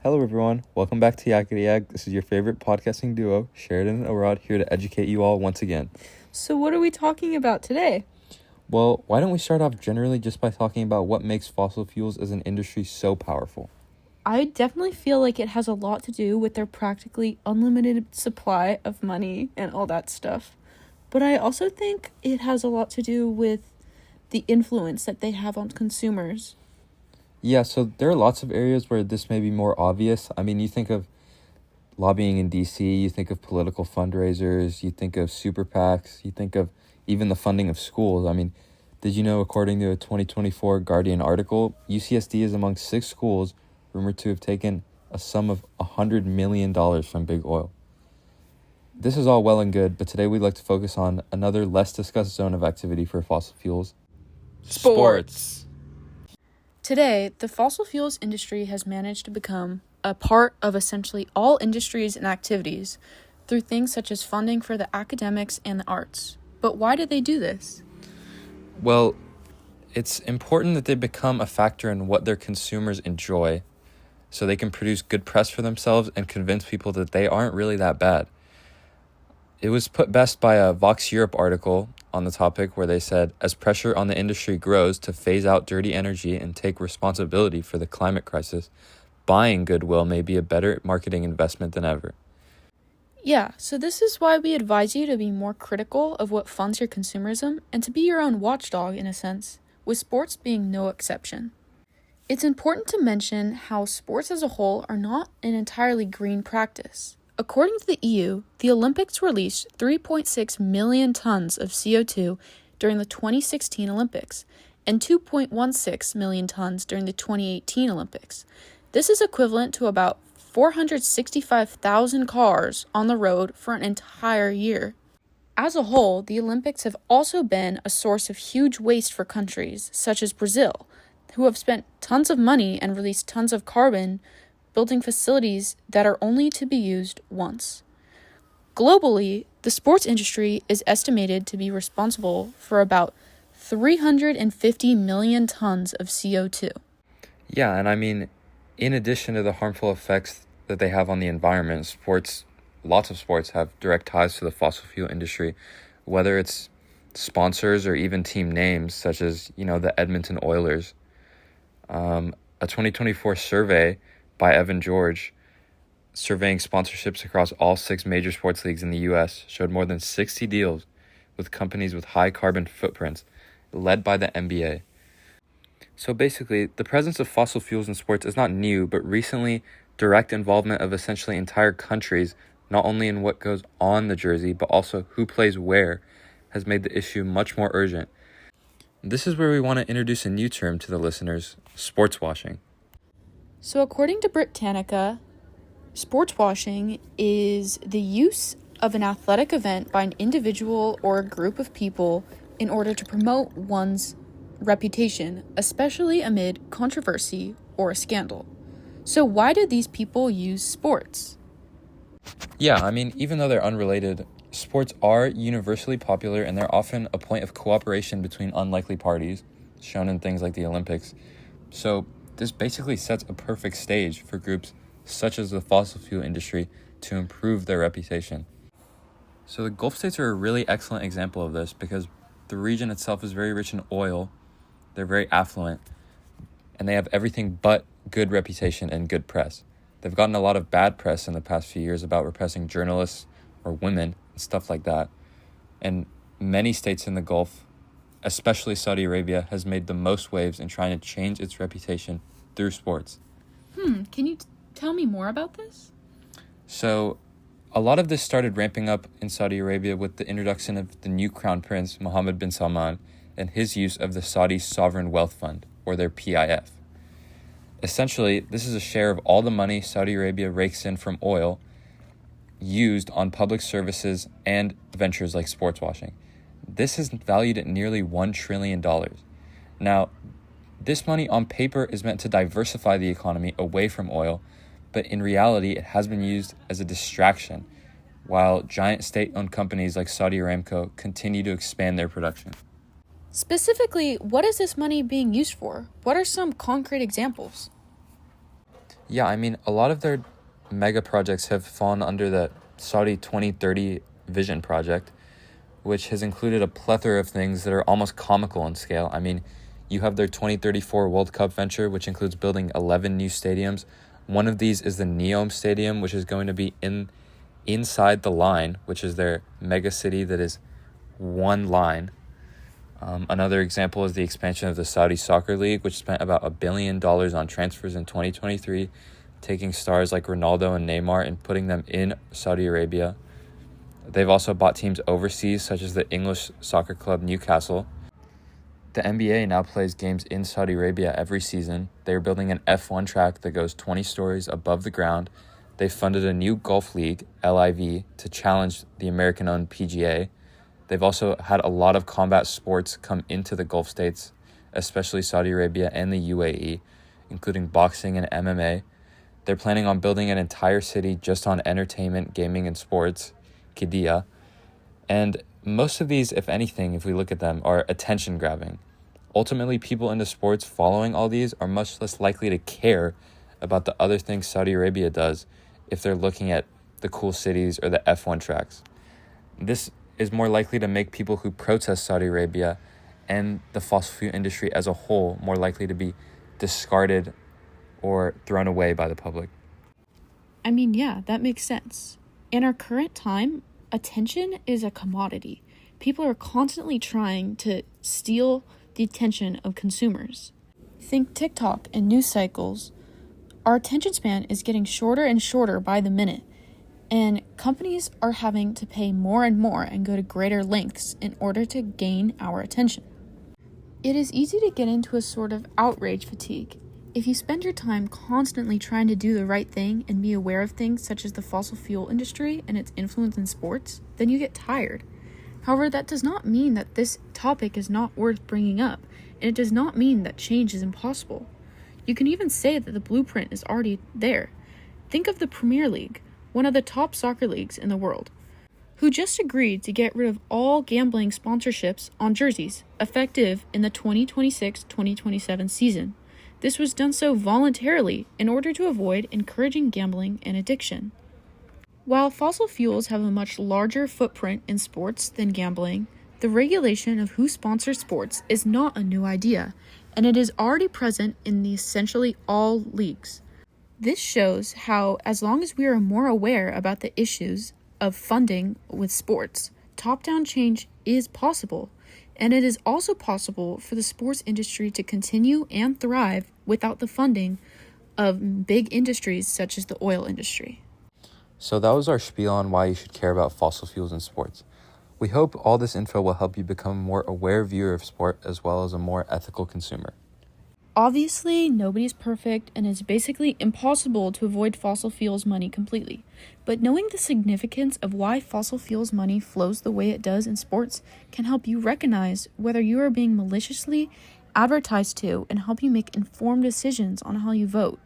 Hello everyone, welcome back to Yakety-Yak. This is your favorite podcasting duo, Sheridan and Orad, here to educate you all once again. So what are we talking about today? Well, why don't we start off generally just by talking about what makes fossil fuels as an industry so powerful? I definitely feel like it has a lot to do with their practically unlimited supply of money and all that stuff. But I also think it has a lot to do with the influence that they have on consumers. Yeah, so there are lots of areas where this may be more obvious. I mean, you think of lobbying in DC, you think of political fundraisers, you think of super PACs, you think of even the funding of schools. I mean, did you know, according to a 2024 Guardian article, UCSD is among 6 schools rumored to have taken a sum of $100 million from big oil. This is all well and good, but today we'd like to focus on another less discussed zone of activity for fossil fuels. Sports. Today, the fossil fuels industry has managed to become a part of essentially all industries and activities through things such as funding for the academics and the arts. But why do they do this? Well, it's important that they become a factor in what their consumers enjoy so they can produce good press for themselves and convince people that they aren't really that bad. It was put best by a Vox Europe article on the topic where they said, as pressure on the industry grows to phase out dirty energy and take responsibility for the climate crisis, buying goodwill may be a better marketing investment than ever. Yeah, so this is why we advise you to be more critical of what funds your consumerism and to be your own watchdog in a sense, with sports being no exception. It's important to mention how sports as a whole are not an entirely green practice. According to the EU, the Olympics released 3.6 million tons of CO2 during the 2016 Olympics and 2.16 million tons during the 2018 Olympics. This is equivalent to about 465,000 cars on the road for an entire year. As a whole, the Olympics have also been a source of huge waste for countries such as Brazil, who have spent tons of money and released tons of carbon building facilities that are only to be used once. Globally, the sports industry is estimated to be responsible for about 350 million tons of CO2. Yeah, and I mean, in addition to the harmful effects that they have on the environment, lots of sports have direct ties to the fossil fuel industry, whether it's sponsors or even team names such as, the Edmonton Oilers. A 2024 survey by Evan George, surveying sponsorships across all 6 major sports leagues in the U.S., showed more than 60 deals with companies with high carbon footprints, led by the NBA. So basically, the presence of fossil fuels in sports is not new, but recently, direct involvement of essentially entire countries, not only in what goes on the jersey, but also who plays where, has made the issue much more urgent. This is where we want to introduce a new term to the listeners, sportswashing. So according to Britannica, sportswashing is the use of an athletic event by an individual or a group of people in order to promote one's reputation, especially amid controversy or a scandal. So why do these people use sports? Yeah, I mean, even though they're unrelated, sports are universally popular and they're often a point of cooperation between unlikely parties, shown in things like the Olympics. So this basically sets a perfect stage for groups such as the fossil fuel industry to improve their reputation. So the Gulf states are a really excellent example of this because the region itself is very rich in oil, they're very affluent, and they have everything but good reputation and good press. They've gotten a lot of bad press in the past few years about repressing journalists or women and stuff like that. And many states in the Gulf, especially Saudi Arabia, has made the most waves in trying to change its reputation through sports. Can you tell me more about this? So, a lot of this started ramping up in Saudi Arabia with the introduction of the new crown prince, Mohammed bin Salman, and his use of the Saudi Sovereign Wealth Fund, or their PIF. Essentially, this is a share of all the money Saudi Arabia rakes in from oil used on public services and ventures like sports washing. This is valued at nearly $1 trillion. Now, this money on paper is meant to diversify the economy away from oil, but in reality, it has been used as a distraction, while giant state-owned companies like Saudi Aramco continue to expand their production. Specifically, what is this money being used for? What are some concrete examples? Yeah, I mean, a lot of their mega projects have fallen under the Saudi 2030 Vision Project, which has included a plethora of things that are almost comical in scale. I mean, you have their 2034 World Cup venture, which includes building 11 new stadiums. One of these is the Neom Stadium, which is going to be inside the line, which is their mega city that is one line. Another example is the expansion of the Saudi Soccer League, which spent about $1 billion on transfers in 2023, taking stars like Ronaldo and Neymar and putting them in Saudi Arabia. They've also bought teams overseas, such as the English soccer club Newcastle. The NBA now plays games in Saudi Arabia every season. They are building an F1 track that goes 20 stories above the ground. They funded a new golf league, LIV, to challenge the American-owned PGA. They've also had a lot of combat sports come into the Gulf states, especially Saudi Arabia and the UAE, including boxing and MMA. They're planning on building an entire city just on entertainment, gaming, and sports, Qiddiya. And most of these, if anything, if we look at them, are attention grabbing. Ultimately, people into sports following all these are much less likely to care about the other things Saudi Arabia does if they're looking at the cool cities or the F1 tracks. This is more likely to make people who protest Saudi Arabia and the fossil fuel industry as a whole more likely to be discarded or thrown away by the public. I mean, yeah, that makes sense. In our current time, attention is a commodity. People are constantly trying to steal the attention of consumers. Think TikTok and news cycles. Our attention span is getting shorter and shorter by the minute, and companies are having to pay more and more and go to greater lengths in order to gain our attention. It is easy to get into a sort of outrage fatigue. If you spend your time constantly trying to do the right thing and be aware of things such as the fossil fuel industry and its influence in sports, then you get tired. However, that does not mean that this topic is not worth bringing up, and it does not mean that change is impossible. You can even say that the blueprint is already there. Think of the Premier League, one of the top soccer leagues in the world, who just agreed to get rid of all gambling sponsorships on jerseys, effective in the 2026-2027 season. This was done so voluntarily in order to avoid encouraging gambling and addiction. While fossil fuels have a much larger footprint in sports than gambling, the regulation of who sponsors sports is not a new idea, and it is already present in essentially all leagues. This shows how, as long as we are more aware about the issues of funding with sports, top-down change is possible, and it is also possible for the sports industry to continue and thrive without the funding of big industries such as the oil industry. So that was our spiel on why you should care about fossil fuels in sports. We hope all this info will help you become a more aware viewer of sport as well as a more ethical consumer. Obviously, nobody's perfect, and it's basically impossible to avoid fossil fuels money completely. But knowing the significance of why fossil fuels money flows the way it does in sports can help you recognize whether you are being maliciously advertised to and help you make informed decisions on how you vote,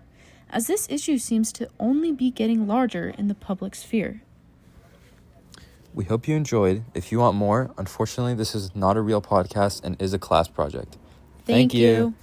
as this issue seems to only be getting larger in the public sphere. We hope you enjoyed. If you want more, unfortunately, this is not a real podcast and is a class project. Thank you.